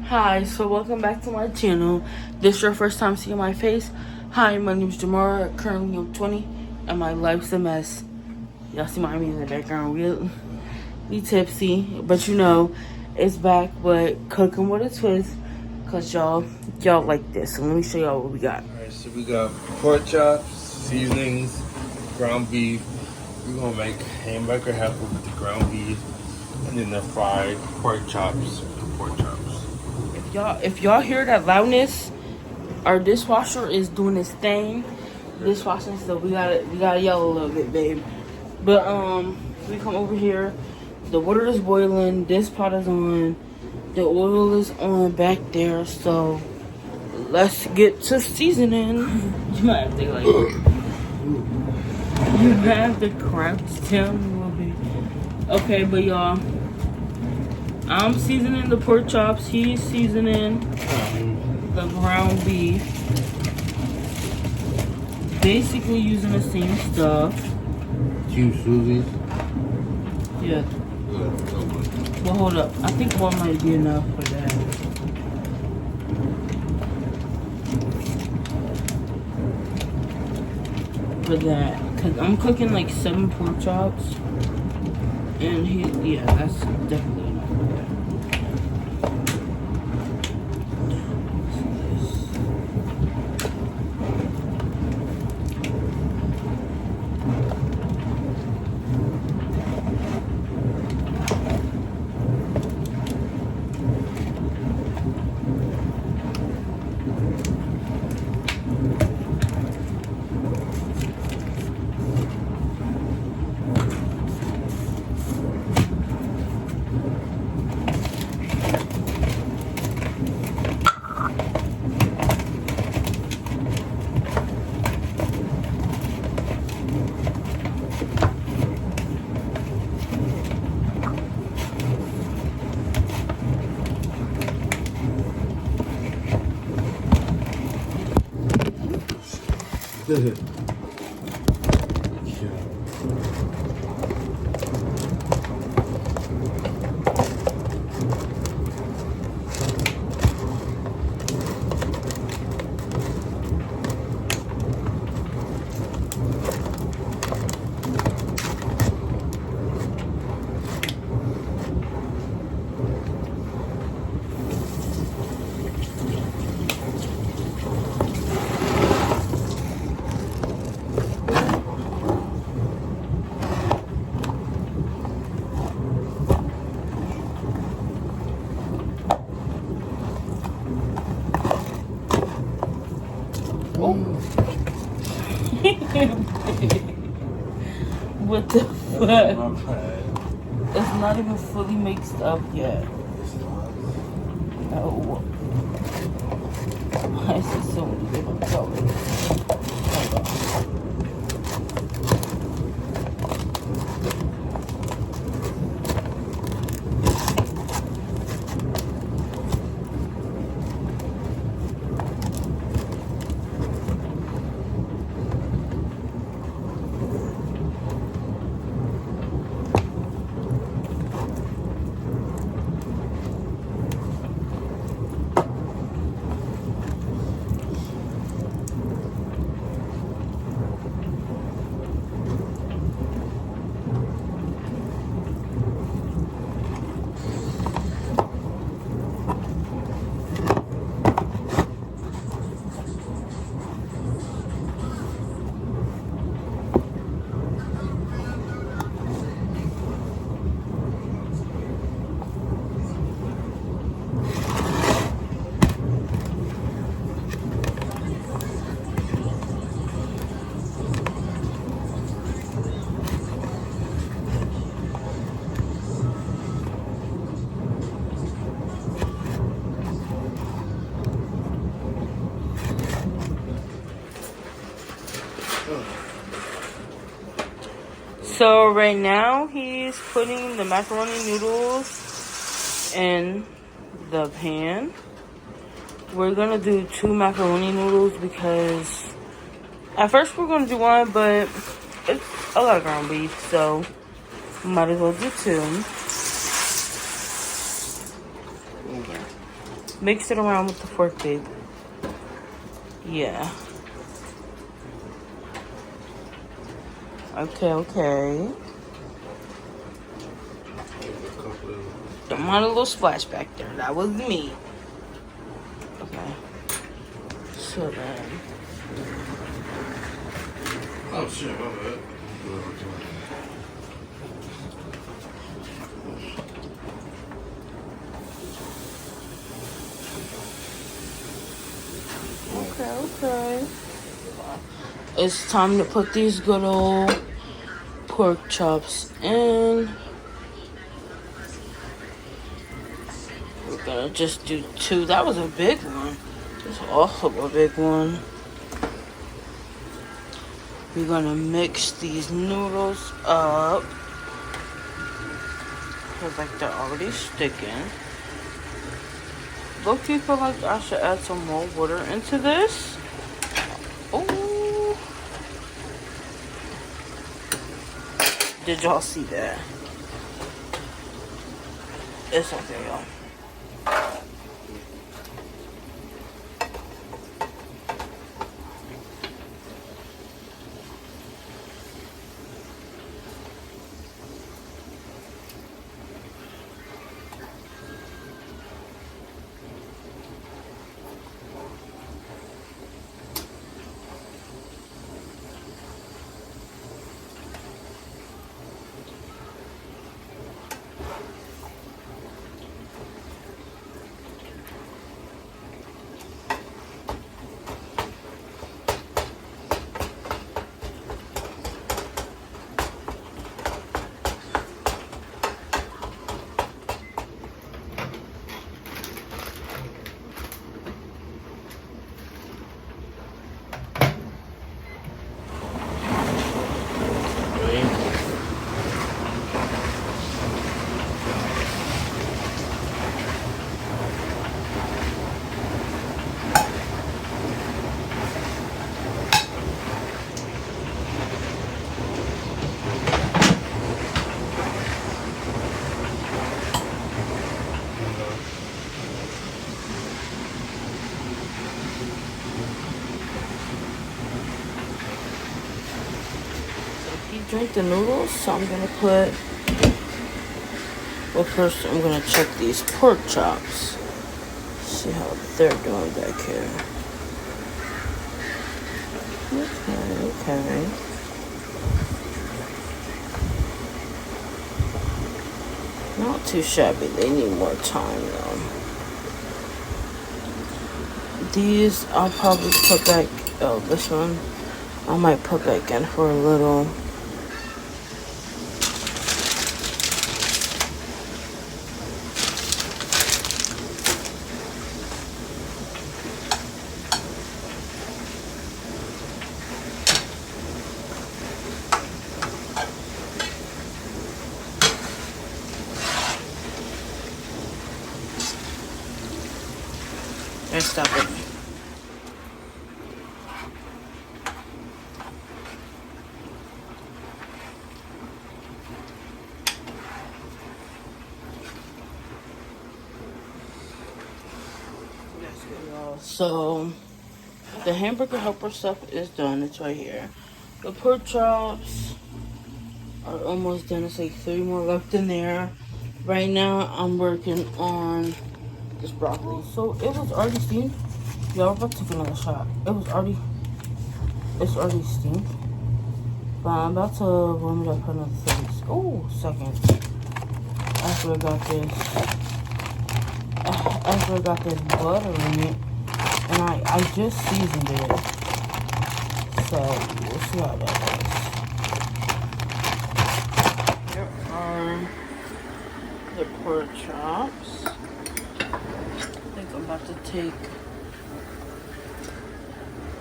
Hi, so welcome back to my channel. This is your first time seeing my face. Hi, my name is Jamara. Currently I'm 20 and my life's a mess. Y'all see my in the background. We tipsy, but you know it's back, but cooking with a twist. Cause y'all like this. So let me show y'all what we got. Alright, so we got pork chops, seasonings, ground beef. We're gonna make hamburger helper with the ground beef, and then the fried pork chops. If y'all hear that loudness, our dishwasher is doing its thing. Dishwashing stuff. We gotta yell a little bit, babe. But we come over here. The water is boiling. This pot is on. The oil is on back there. So let's get to seasoning. You might have to like. You have to crouch down a little bit. Okay, but y'all, I'm seasoning the pork chops. He's seasoning the ground beef. Basically using the same stuff. Team Susie's. Yeah. Well, hold up. I think one might be enough for that. Because I'm cooking like 7 pork chops. And yeah, that's definitely enough for that. What the fuck? It's not even fully mixed up yet. No. Why is it so many different colors? Hold on. So right now he's putting the macaroni noodles in the pan. We're gonna do 2 macaroni noodles because at first we're gonna do 1, but it's a lot of ground beef, so might as well do 2. Mix it around with the fork, babe. Yeah. Okay. Don't mind a little splash back there. That was me. Okay. So then. Oh shit, my bad. Okay. It's time to put these good old pork chops in. We're gonna just do 2. That was a big one. It's also a big one. We're gonna mix these noodles up. Cause like they're already sticking. Look, you feel like I should add some more water into this. Oh, did y'all see that? It's okay, y'all. Drink the noodles, so I'm gonna put. Well, first I'm gonna check these pork chops. See how they're doing back here. Okay. Not too shabby. They need more time though. These I'll probably put back. Oh, this one I might put back in for a little. And stop it. So the hamburger helper stuff is done. It's right here. The pork chops are almost done. It's like 3 more left in there. Right now I'm working on this broccoli. So it was already steamed. Y'all, we're about to take another shot. It's already steamed. But I'm about to warm it up for another 30 seconds. Oh, second. After I got this butter in it. And I just seasoned it. So we'll see how that goes. Here are the pork chops. I think I'm about to take.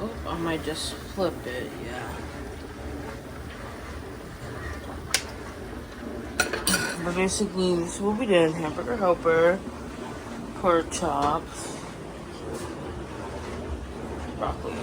Oh, I might just flip it, yeah. But basically, this is what we did: hamburger helper, pork chops, broccoli.